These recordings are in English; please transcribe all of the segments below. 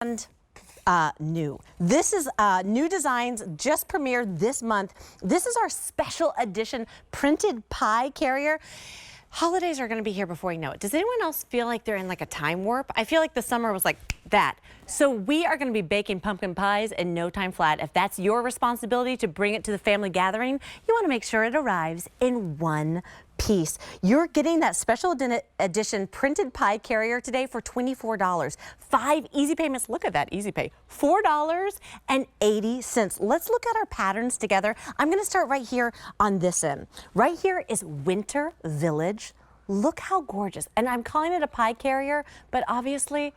And new. This is new designs just premiered this month. This is our special edition printed pie carrier. Holidays are going to be here before you know it. Does anyone else feel like they're in like a time warp? I feel like the summer was like that. So we are going to be baking pumpkin pies in no time flat. If that's your responsibility to bring it to the family gathering, you want to make sure it arrives in one piece. You're getting that special edition printed pie carrier today for $24. 5 easy payments. Look at that easy pay. $4.80. Let's look at our patterns together. I'm going to start right here on this end. Right here is Winter Village. Look how gorgeous. And I'm calling it a pie carrier, but obviously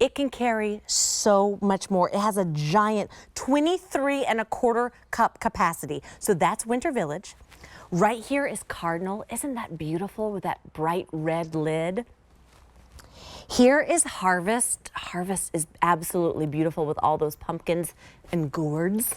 it can carry so much more. It has a giant 23¼ cup capacity. So that's Winter Village. Right here is Cardinal. Isn't that beautiful with that bright red lid? Here is Harvest. Harvest is absolutely beautiful with all those pumpkins and gourds.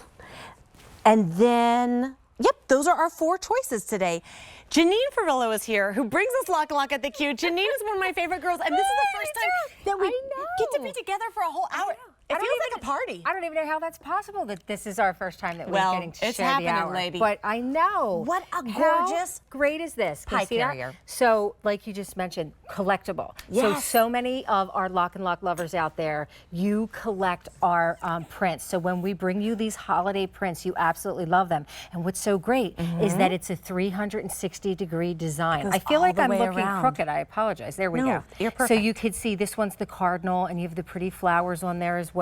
And then, yep, those are our 4 choices today. Janine Farillo is here, who brings us LocknLock at the Q. Janine is one of my favorite girls, and this is the first time that we get to be together for a whole hour. It feels like a party. I don't even know how that's possible that this is our first time that we're getting to it's share happening, the hour. lady. But I know. What a gorgeous how great is this? pie carrier. So, like you just mentioned, collectible. Yes. So many of our LocknLock lovers out there, you collect our prints. So when we bring you these holiday prints, you absolutely love them. And what's so great is that it's a 360-degree design. I feel like I'm looking crooked. I apologize. There we go. You're perfect. So you could see this one's the cardinal, and you have the pretty flowers on there as well.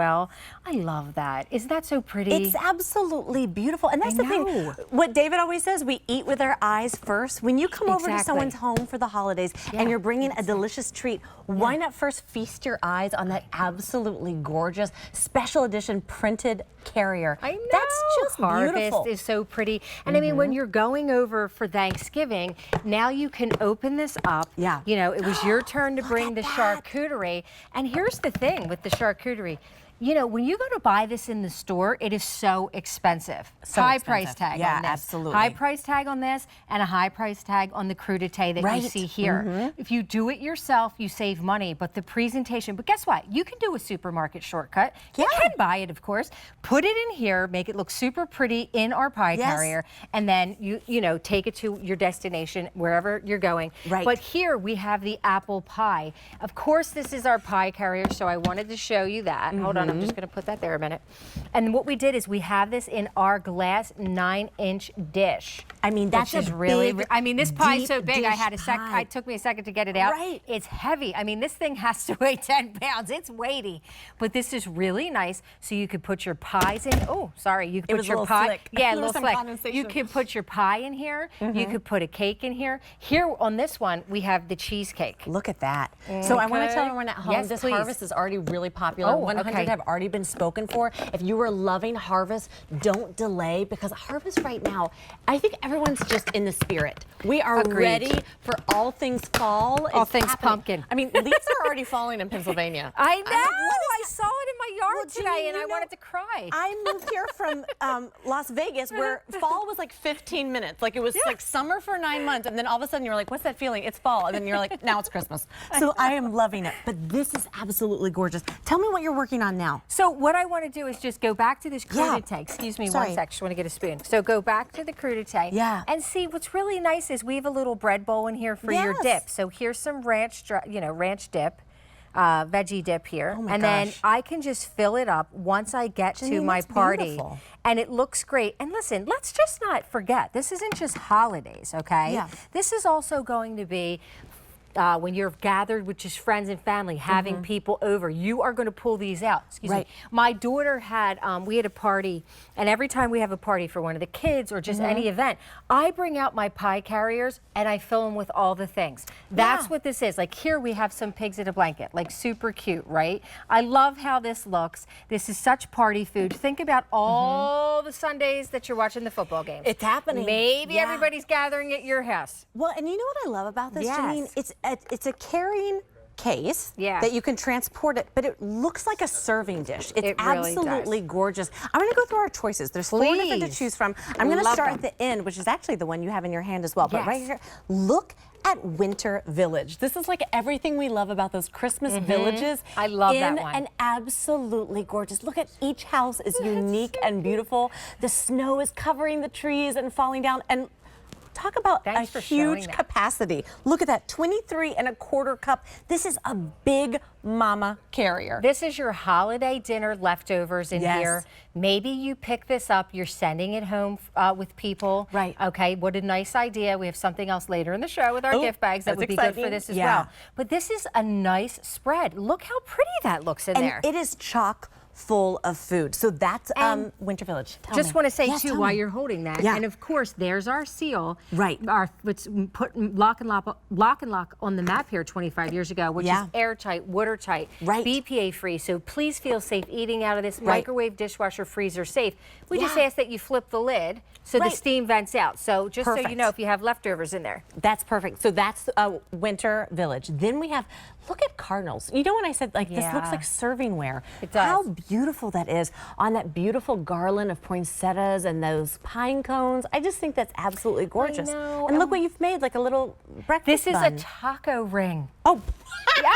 I love that. Isn't that so pretty? It's absolutely beautiful. And that's the thing. What David always says, we eat with our eyes first. When you come over to someone's home for the holidays and you're bringing a delicious treat, why not first feast your eyes on that absolutely gorgeous special edition printed carrier? I know. That's just beautiful. Harvest is so pretty. And I mean, when you're going over for Thanksgiving, now you can open this up. Yeah. You know, it was your turn to bring the charcuterie. And here's the thing with the charcuterie. You know, when you go to buy this in the store, it is so expensive. High price tag on this. Absolutely. High price tag on this and a high price tag on the crudité that you see here. If you do it yourself, you save money, but the presentation, but guess what? You can do a supermarket shortcut. You can buy it, of course. Put it in here, make it look super pretty in our pie carrier, and then you know, take it to your destination, wherever you're going. But here we have the apple pie. Of course, this is our pie carrier, so I wanted to show you that. Hold on. I'm just going to put that there a minute. And what we did is we have this in our glass 9-inch dish. I mean, that's really big. I mean, this pie is so big. It took me a second to get it out. It's heavy. I mean, this thing has to weigh 10 pounds. It's weighty. But this is really nice. So you could put your pies in. Oh, sorry. You could put your pie. Slick. Yeah, a little slick. You could put your pie in here. You could put a cake in here. Here on this one, we have the cheesecake. Look at that. So I want to tell everyone at home, this Harvest is already really popular. 100 have already been spoken for. If you were loving Harvest, don't delay, because Harvest right now, I think everyone's just in the spirit. We are ready for all things fall. All things pumpkin. I mean, leaves are already falling in Pennsylvania. I know. I saw it in my yard today, and I wanted to cry. I moved here from Las Vegas, where fall was like 15 minutes. Like, it was like summer for 9 months, and then all of a sudden you're like, what's that feeling? It's fall. And then you're like, now it's Christmas. So I am loving it. But this is absolutely gorgeous. Tell me what you're working on now. So what I want to do is just go back to this crudité. Excuse me one sec. I just want to get a spoon. So go back to the crudité and see what's really nice is we have a little bread bowl in here for your dip. So here's some ranch dip. Veggie dip here, then I can just fill it up once I get to my party, and it looks great. And listen, let's just not forget, this isn't just holidays, okay? This is also going to be when you're gathered with just friends and family, having people over, you are going to pull these out. Excuse me. My daughter had, we had a party, and every time we have a party for one of the kids or just any event, I bring out my pie carriers and I fill them with all the things. That's what this is. Like here we have some pigs in a blanket, like super cute, right? I love how this looks. This is such party food. Think about all the Sundays that you're watching the football games. It's happening. Maybe everybody's gathering at your house. Well, and you know what I love about this, Janine? It's a carrying case that you can transport it, but it looks like a serving dish. It's absolutely gorgeous. I'm going to go through our choices. There's 4 different to choose from. I'm going to start at the end, which is actually the one you have in your hand as well. But right here, look at Winter Village. This is like everything we love about those Christmas villages. I love that one. And absolutely gorgeous. Look at each house is unique and beautiful. The snow is covering the trees and falling down. And talk about a huge capacity. Look at that, 23¼ cup. This is a big mama carrier. This is your holiday dinner leftovers in here. Maybe you pick this up, you're sending it home with people. Right. Okay, what a nice idea. We have something else later in the show with our gift bags that would be good for this as well. But this is a nice spread. Look how pretty that looks in there. And it is chock full of food. So that's Winter Village. Just want to say too, while you're holding that, and of course there's our seal. Right. Which put Lock and Lock on the map here 25 years ago, which is airtight, watertight, BPA free. So please feel safe eating out of this. Microwave, dishwasher, freezer safe. We just ask that you flip the lid so the steam vents out. So just so you know if you have leftovers in there. That's perfect. So that's Winter Village. Then we have, look at cardinals. You know when I said like this looks like servingware? It does. How beautiful that is on that beautiful garland of poinsettias and those pine cones. I just think that's absolutely gorgeous. I know. And look what you've made, like a little breakfast bun. This is a taco ring. Oh. Yeah.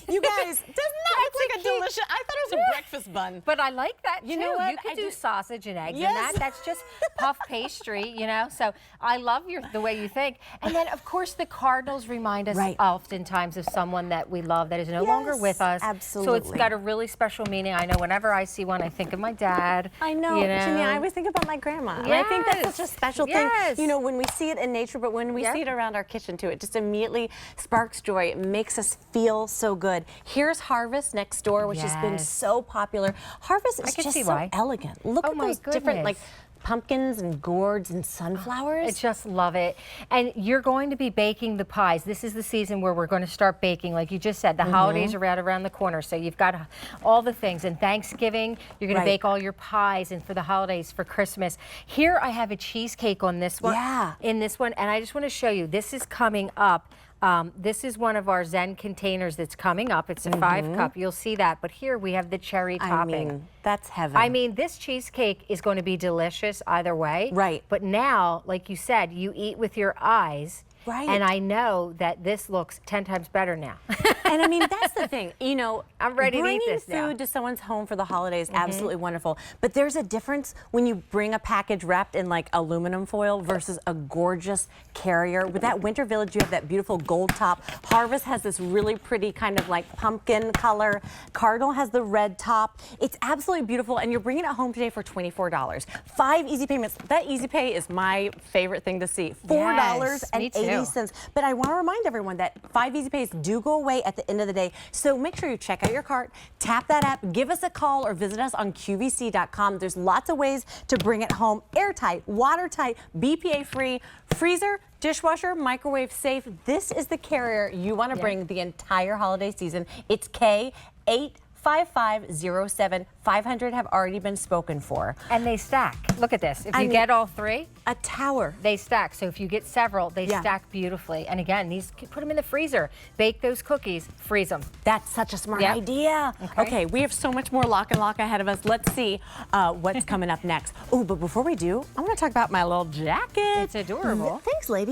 You guys, doesn't that look like a delicious? I thought it was a breakfast bun. But I like that too. You know what? You could do sausage and eggs and that. That's just puff pastry, you know. So I love the way you think. And then of course the cardinals remind us oftentimes of someone that we love that is no longer with us. Absolutely. So it's got a really special meaning. I know whenever I see one, I think of my dad. I know. You know? Janine, I always think about my grandma. And I think that's such a special thing. You know, when we see it in nature, but when we see it around our kitchen too, it just immediately sparks joy. It makes us feel so good. Here's Harvest next door, which has been so popular. Harvest is just so elegant. Look at those different like pumpkins and gourds and sunflowers. I just love it. And you're going to be baking the pies. This is the season where we're going to start baking. Like you just said, the holidays are right around the corner. So you've got all the things. And Thanksgiving, you're going to bake all your pies. And for the holidays, for Christmas. Here I have a cheesecake on this one. In this one. And I just want to show you, this is coming up. This is one of our Zen containers that's coming up. It's a 5-cup. You'll see that. But here we have the cherry topping. I mean, that's heaven. I mean, this cheesecake is going to be delicious either way. Right. But now, like you said, you eat with your eyes. Right. And I know that this looks 10 times better now. And I mean, that's the thing. You know, I'm ready to eat this now. Bringing food to someone's home for the holidays, absolutely wonderful. But there's a difference when you bring a package wrapped in like aluminum foil versus a gorgeous carrier. With that Winter Village, you have that beautiful gold top. Harvest has this really pretty kind of like pumpkin color. Cardinal has the red top. It's absolutely beautiful, and you're bringing it home today for $24. 5 easy payments. That easy pay is my favorite thing to see. $4.80. But I want to remind everyone that 5 easy pays do go away at the end of the day. So make sure you check out your cart, tap that app, give us a call, or visit us on QVC.com. There's lots of ways to bring it home. Airtight, watertight, BPA free, freezer, dishwasher, microwave safe. This is the carrier you want to bring the entire holiday season. It's K85507. 500 have already been spoken for. And they stack. Look at this. If you get all 3, a tower. They stack. So if you get several, they stack beautifully. And again, these put them in the freezer. Bake those cookies, freeze them. That's such a smart idea. Okay, we have so much more Lock and Lock ahead of us. Let's see what's coming up next. Oh, but before we do, I want to talk about my little jacket. It's adorable. Thanks, lady.